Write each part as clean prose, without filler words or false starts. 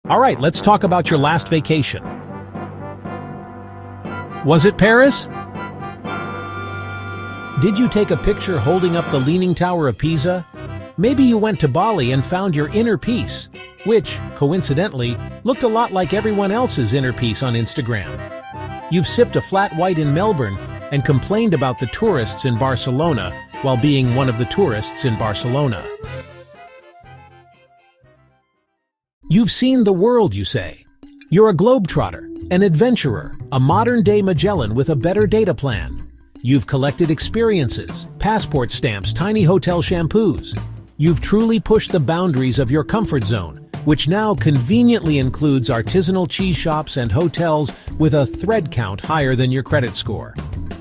All right, let's talk about your last vacation. Was it Paris? Did you take a picture holding up the Leaning Tower of Pisa? Maybe you went to Bali and found your inner peace, which, coincidentally, looked a lot like everyone else's inner peace on Instagram. You've sipped a flat white in Melbourne and complained about the tourists in Barcelona while being one of the tourists in Barcelona. You've seen the world, you say. You're a globetrotter, an adventurer, a modern-day Magellan with a better data plan. You've collected experiences, passport stamps, tiny hotel shampoos. You've truly pushed the boundaries of your comfort zone, which now conveniently includes artisanal cheese shops and hotels with a thread count higher than your credit score.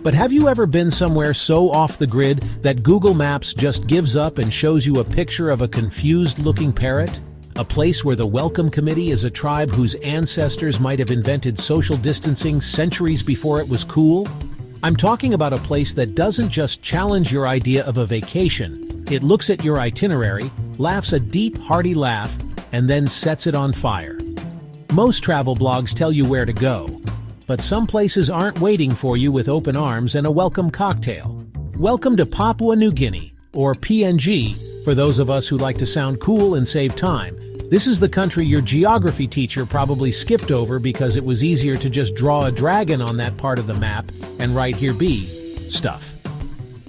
But have you ever been somewhere so off the grid that Google Maps just gives up and shows you a picture of a confused-looking parrot? A place where the welcome committee is a tribe whose ancestors might have invented social distancing centuries before it was cool? I'm talking about a place that doesn't just challenge your idea of a vacation. It looks at your itinerary, laughs a deep, hearty laugh, and then sets it on fire. Most travel blogs tell you where to go, but some places aren't waiting for you with open arms and a welcome cocktail. Welcome to Papua New Guinea, or PNG, for those of us who like to sound cool and save time. This is the country your geography teacher probably skipped over because it was easier to just draw a dragon on that part of the map and write "here be" stuff.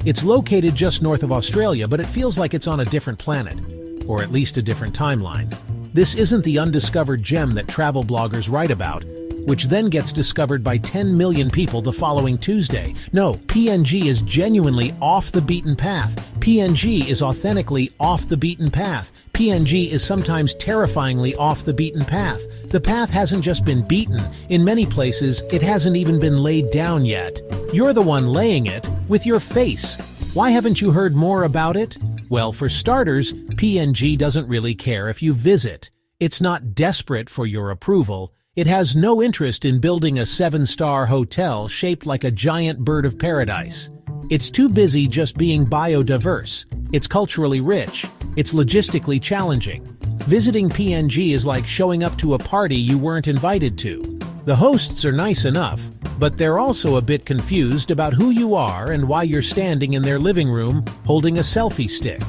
It's located just north of Australia, but it feels like it's on a different planet, or at least a different timeline. This isn't the undiscovered gem that travel bloggers write about, which then gets discovered by 10 million people the following Tuesday. No, PNG is genuinely off the beaten path. PNG is authentically off the beaten path. PNG is sometimes terrifyingly off the beaten path. The path hasn't just been beaten. In many places, it hasn't even been laid down yet. You're the one laying it with your face. Why haven't you heard more about it? Well, for starters, PNG doesn't really care if you visit. It's not desperate for your approval. It has no interest in building a 7-star hotel shaped like a giant bird of paradise. It's too busy just being biodiverse. It's culturally rich. It's logistically challenging. Visiting PNG is like showing up to a party you weren't invited to. The hosts are nice enough, but they're also a bit confused about who you are and why you're standing in their living room holding a selfie stick.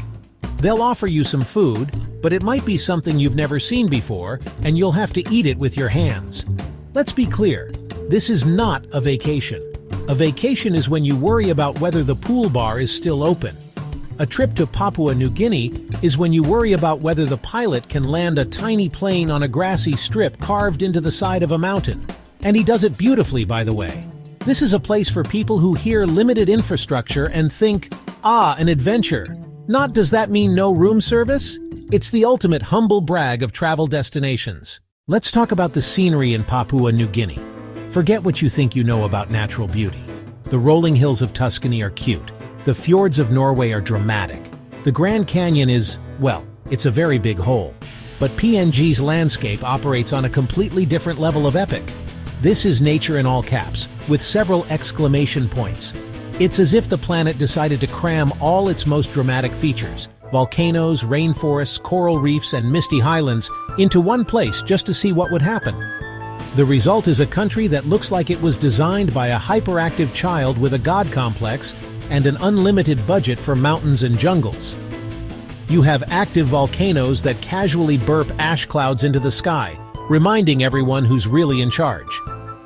They'll offer you some food, but it might be something you've never seen before, and you'll have to eat it with your hands. Let's be clear, this is not a vacation. A vacation is when you worry about whether the pool bar is still open. A trip to Papua New Guinea is when you worry about whether the pilot can land a tiny plane on a grassy strip carved into the side of a mountain. And he does it beautifully, by the way. This is a place for people who hear limited infrastructure and think, an adventure. Not does that mean no room service? It's the ultimate humble brag of travel destinations. Let's talk about the scenery in Papua New Guinea. Forget what you think you know about natural beauty. The rolling hills of Tuscany are cute. The fjords of Norway are dramatic. The Grand Canyon is, well, it's a very big hole. But PNG's landscape operates on a completely different level of epic. This is nature in all caps, with several exclamation points. It's as if the planet decided to cram all its most dramatic features, volcanoes, rainforests, coral reefs, and misty highlands, into one place just to see what would happen. The result is a country that looks like it was designed by a hyperactive child with a god complex and an unlimited budget for mountains and jungles. You have active volcanoes that casually burp ash clouds into the sky, reminding everyone who's really in charge.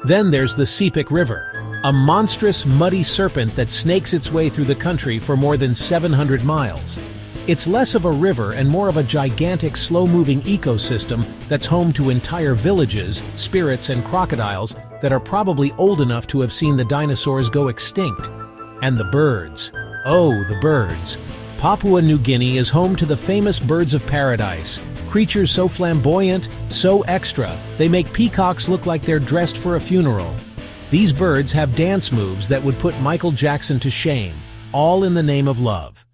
Then there's the Sepik River, a monstrous, muddy serpent that snakes its way through the country for more than 700 miles. It's less of a river and more of a gigantic, slow-moving ecosystem that's home to entire villages, spirits, and crocodiles that are probably old enough to have seen the dinosaurs go extinct. And the birds. Oh, the birds. Papua New Guinea is home to the famous birds of paradise. Creatures so flamboyant, so extra, they make peacocks look like they're dressed for a funeral. These birds have dance moves that would put Michael Jackson to shame, all in the name of love.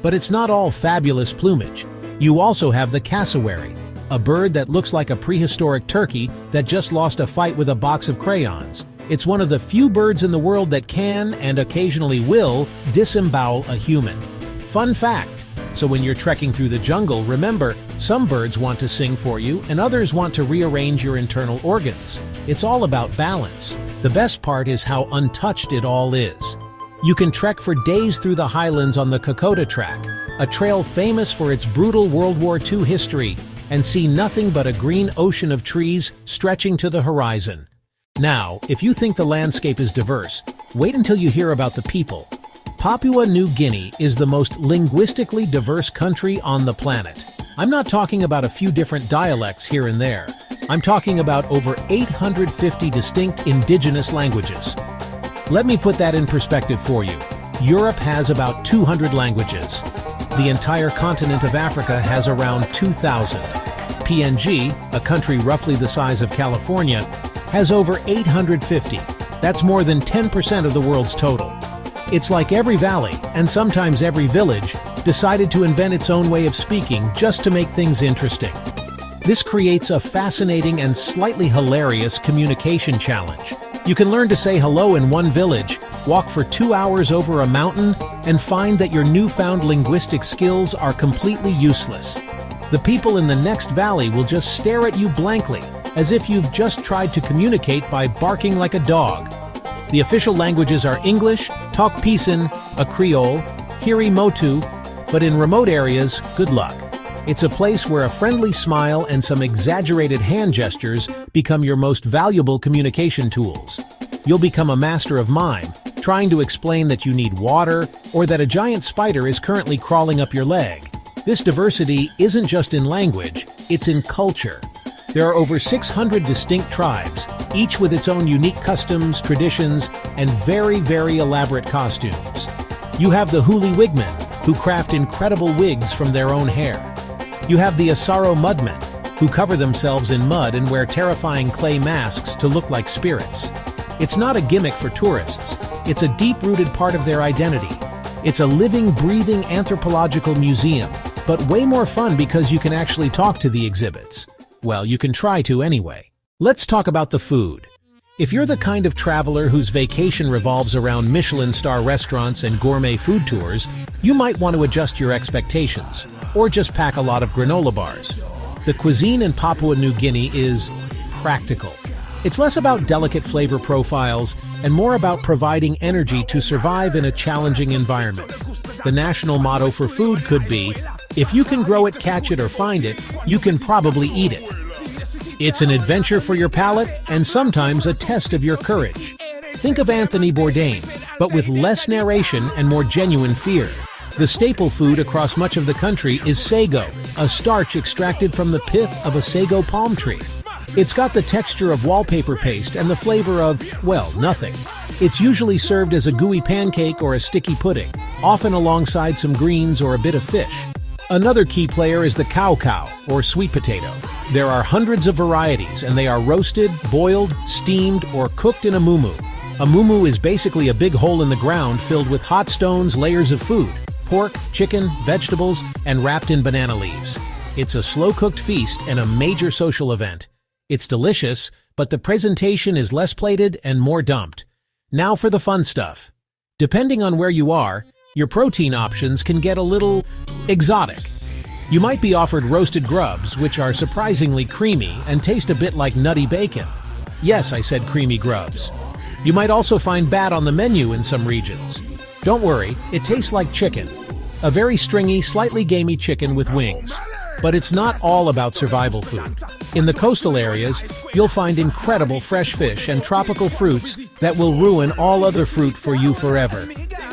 But it's not all fabulous plumage. You also have the cassowary, a bird that looks like a prehistoric turkey that just lost a fight with a box of crayons. It's one of the few birds in the world that can, and occasionally will, disembowel a human. Fun fact, So when you're trekking through the jungle, remember, some birds want to sing for you and others want to rearrange your internal organs. It's all about balance. The best part is how untouched it all is. You can trek for days through the highlands on the Kokoda Track, a trail famous for its brutal World War II history, and see nothing but a green ocean of trees stretching to the horizon. Now, if you think the landscape is diverse, wait until you hear about the people. Papua New Guinea is the most linguistically diverse country on the planet. I'm not talking about a few different dialects here and there. I'm talking about over 850 distinct indigenous languages. Let me put that in perspective for you. Europe has about 200 languages. The entire continent of Africa has around 2,000. PNG, a country roughly the size of California, has over 850. That's more than 10% of the world's total. It's like every valley, and sometimes every village, decided to invent its own way of speaking just to make things interesting. This creates a fascinating and slightly hilarious communication challenge. You can learn to say hello in one village, walk for 2 hours over a mountain, and find that your newfound linguistic skills are completely useless. The people in the next valley will just stare at you blankly, as if you've just tried to communicate by barking like a dog. The official languages are English, Tok Pisin, a Creole, Hiri Motu, but in remote areas, good luck. It's a place where a friendly smile and some exaggerated hand gestures become your most valuable communication tools. You'll become a master of mime, trying to explain that you need water or that a giant spider is currently crawling up your leg. This diversity isn't just in language, it's in culture. There are over 600 distinct tribes, each with its own unique customs, traditions, and very elaborate costumes. You have the Huli Wigmen, who craft incredible wigs from their own hair. You have the Asaro Mudmen, who cover themselves in mud and wear terrifying clay masks to look like spirits. It's not a gimmick for tourists, it's a deep-rooted part of their identity. It's a living, breathing anthropological museum, but way more fun because you can actually talk to the exhibits. Well, you can try to anyway. Let's talk about the food. If you're the kind of traveler whose vacation revolves around Michelin-star restaurants and gourmet food tours, you might want to adjust your expectations, or just pack a lot of granola bars. The cuisine in Papua New Guinea is practical. It's less about delicate flavor profiles and more about providing energy to survive in a challenging environment. The national motto for food could be, if you can grow it, catch it, or find it, you can probably eat it. It's an adventure for your palate and sometimes a test of your courage. Think of Anthony Bourdain, but with less narration and more genuine fear. The staple food across much of the country is sago, a starch extracted from the pith of a sago palm tree. It's got the texture of wallpaper paste and the flavor of, well, nothing. It's usually served as a gooey pancake or a sticky pudding, often alongside some greens or a bit of fish. Another key player is the cow, or sweet potato. There are hundreds of varieties, and they are roasted, boiled, steamed, or cooked in a mumu. A mumu is basically a big hole in the ground filled with hot stones, layers of food, pork, chicken, vegetables, and wrapped in banana leaves. It's a slow-cooked feast and a major social event. It's delicious, but the presentation is less plated and more dumped. Now for the fun stuff. Depending on where you are, your protein options can get a little exotic. You might be offered roasted grubs, which are surprisingly creamy and taste a bit like nutty bacon. Yes, I said creamy grubs. You might also find bat on the menu in some regions. Don't worry, it tastes like chicken. A very stringy, slightly gamey chicken with wings. But it's not all about survival food. In the coastal areas, you'll find incredible fresh fish and tropical fruits that will ruin all other fruit for you forever.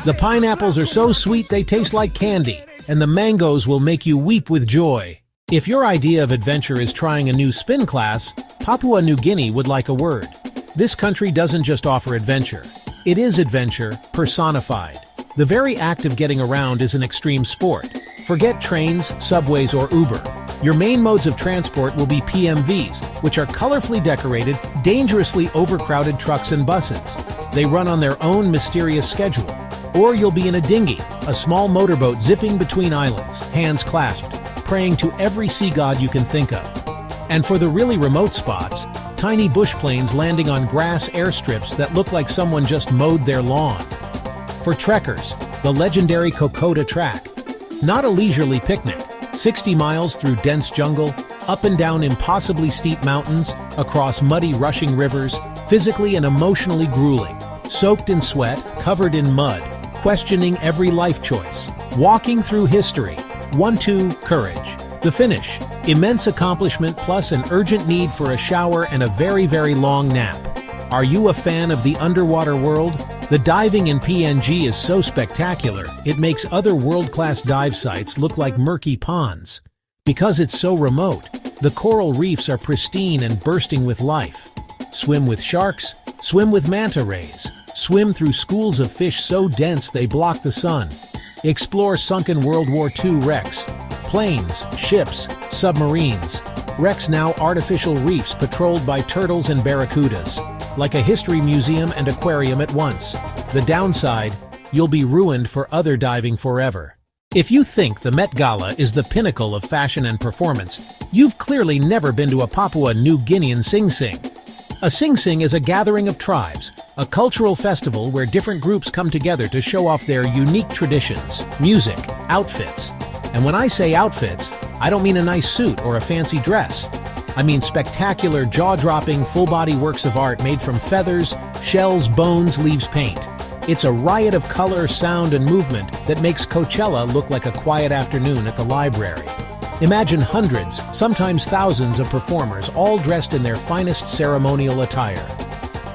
The pineapples are so sweet they taste like candy, and the mangoes will make you weep with joy. If your idea of adventure is trying a new spin class, Papua New Guinea would like a word. This country doesn't just offer adventure. It is adventure personified. The very act of getting around is an extreme sport. Forget trains, subways, or Uber. Your main modes of transport will be PMVs, which are colorfully decorated, dangerously overcrowded trucks and buses. They run on their own mysterious schedule. Or you'll be in a dinghy, a small motorboat zipping between islands, hands clasped, praying to every sea god you can think of. And for the really remote spots, tiny bush planes landing on grass airstrips that look like someone just mowed their lawn. For trekkers, the legendary Kokoda Track. Not a leisurely picnic. 60 miles through dense jungle, up and down impossibly steep mountains, across muddy rushing rivers, physically and emotionally grueling. Soaked in sweat, covered in mud, questioning every life choice. Walking through history. 1-2, courage. The finish. Immense accomplishment plus an urgent need for a shower and a very, very long nap. Are you a fan of the underwater world? The diving in PNG is so spectacular, it makes other world-class dive sites look like murky ponds. Because it's so remote, the coral reefs are pristine and bursting with life. Swim with sharks, swim with manta rays, swim through schools of fish so dense they block the sun. Explore sunken World War II wrecks, planes, ships, submarines. Wrecks now artificial reefs patrolled by turtles and barracudas. Like a history museum and aquarium at once. The downside, you'll be ruined for other diving forever. If you think the Met Gala is the pinnacle of fashion and performance, you've clearly never been to a Papua New Guinean Sing Sing. A Sing Sing is a gathering of tribes, a cultural festival where different groups come together to show off their unique traditions, music, outfits. And when I say outfits, I don't mean a nice suit or a fancy dress. I mean spectacular, jaw-dropping, full-body works of art made from feathers, shells, bones, leaves, paint. It's a riot of color, sound, and movement that makes Coachella look like a quiet afternoon at the library. Imagine hundreds, sometimes thousands of performers all dressed in their finest ceremonial attire.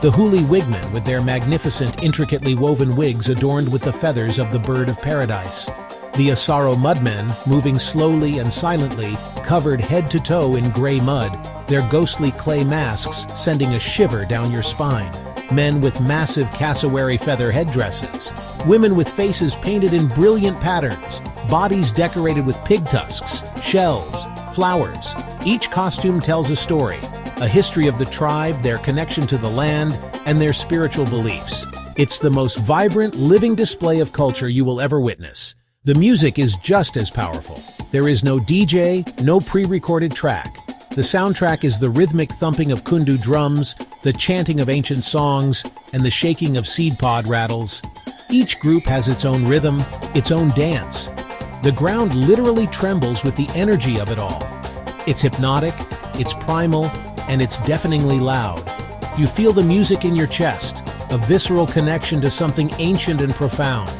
The Huli Wigmen with their magnificent, intricately woven wigs adorned with the feathers of the bird of paradise. The Asaro Mudmen, moving slowly and silently, covered head to toe in gray mud, their ghostly clay masks sending a shiver down your spine. Men with massive cassowary feather headdresses. Women with faces painted in brilliant patterns. Bodies decorated with pig tusks, shells, flowers. Each costume tells a story, a history of the tribe, their connection to the land, and their spiritual beliefs. It's the most vibrant, living display of culture you will ever witness. The music is just as powerful. There is no DJ, no pre-recorded track. The soundtrack is the rhythmic thumping of kundu drums, the chanting of ancient songs, and the shaking of seed pod rattles. Each group has its own rhythm, its own dance. The ground literally trembles with the energy of it all. It's hypnotic, it's primal, and it's deafeningly loud. You feel the music in your chest, a visceral connection to something ancient and profound.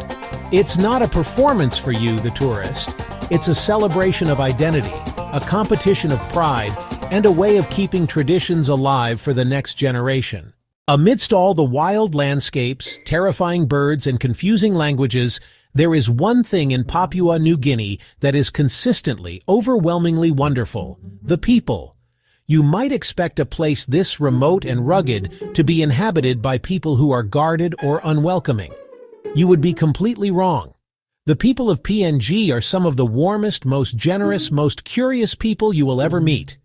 It's not a performance for you, the tourist. It's a celebration of identity, a competition of pride, and a way of keeping traditions alive for the next generation. Amidst all the wild landscapes, terrifying birds, and confusing languages, there is one thing in Papua New Guinea that is consistently, overwhelmingly wonderful: the people. You might expect a place this remote and rugged to be inhabited by people who are guarded or unwelcoming. You would be completely wrong. The people of PNG are some of the warmest, most generous, most curious people you will ever meet.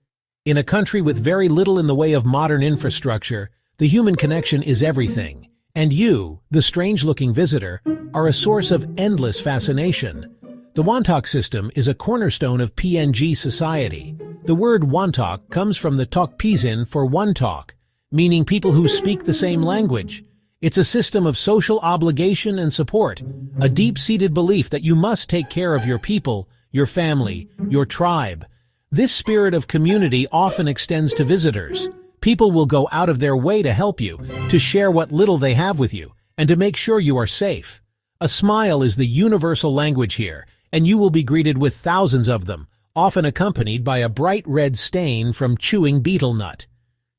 In a country with very little in the way of modern infrastructure, the human connection is everything. And you, the strange-looking visitor, are a source of endless fascination. The Wantok system is a cornerstone of PNG society. The word Wantok comes from the Tok Pisin for one talk, meaning people who speak the same language. It's a system of social obligation and support, a deep-seated belief that you must take care of your people, your family, your tribe. This spirit of community often extends to visitors. People will go out of their way to help you, to share what little they have with you, and to make sure you are safe. A smile is the universal language here, and you will be greeted with thousands of them, often accompanied by a bright red stain from chewing betel nut.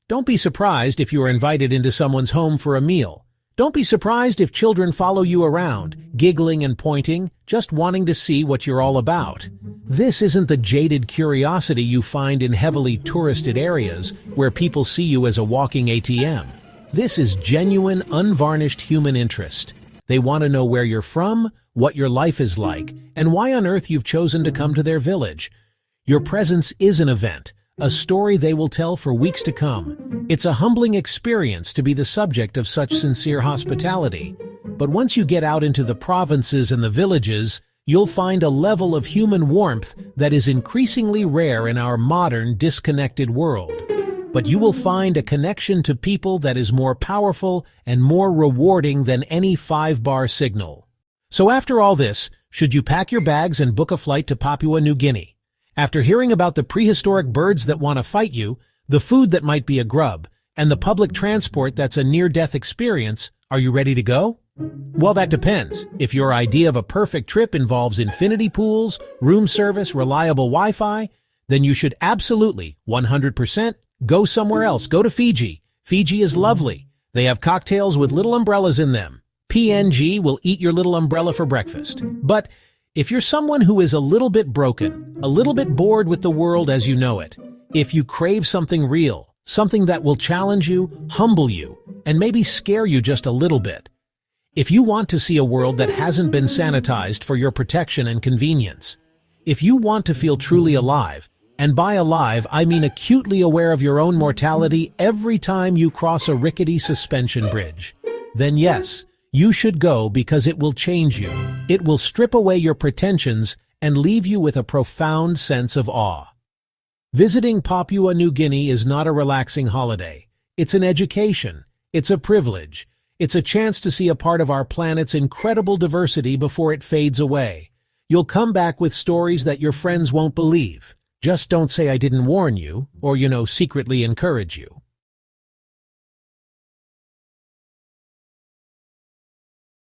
Don't be surprised if you are invited into someone's home for a meal. Don't be surprised if children follow you around, giggling and pointing, just wanting to see what you're all about. This isn't the jaded curiosity you find in heavily touristed areas where people see you as a walking ATM. This is genuine, unvarnished human interest. They want to know where you're from, what your life is like, and why on earth you've chosen to come to their village. Your presence is an event, a story they will tell for weeks to come. It's a humbling experience to be the subject of such sincere hospitality. But once you get out into the provinces and the villages, you'll find a level of human warmth that is increasingly rare in our modern, disconnected world. But you will find a connection to people that is more powerful and more rewarding than any 5-bar signal. So after all this, should you pack your bags and book a flight to Papua New Guinea? After hearing about the prehistoric birds that want to fight you, the food that might be a grub, and the public transport that's a near-death experience, are you ready to go? Well, that depends. If your idea of a perfect trip involves infinity pools, room service, reliable Wi-Fi, then you should absolutely, 100%, go somewhere else. Go to Fiji. Fiji is lovely. They have cocktails with little umbrellas in them. PNG will eat your little umbrella for breakfast. But if you're someone who is a little bit broken, a little bit bored with the world as you know it, if you crave something real, something that will challenge you, humble you, and maybe scare you just a little bit, if you want to see a world that hasn't been sanitized for your protection and convenience, if you want to feel truly alive, and by alive I mean acutely aware of your own mortality every time you cross a rickety suspension bridge, then yes, you should go because it will change you. It will strip away your pretensions and leave you with a profound sense of awe. Visiting Papua New Guinea is not a relaxing holiday. It's an education. It's a privilege. It's a chance to see a part of our planet's incredible diversity before it fades away. You'll come back with stories that your friends won't believe. Just don't say I didn't warn you, or, secretly encourage you.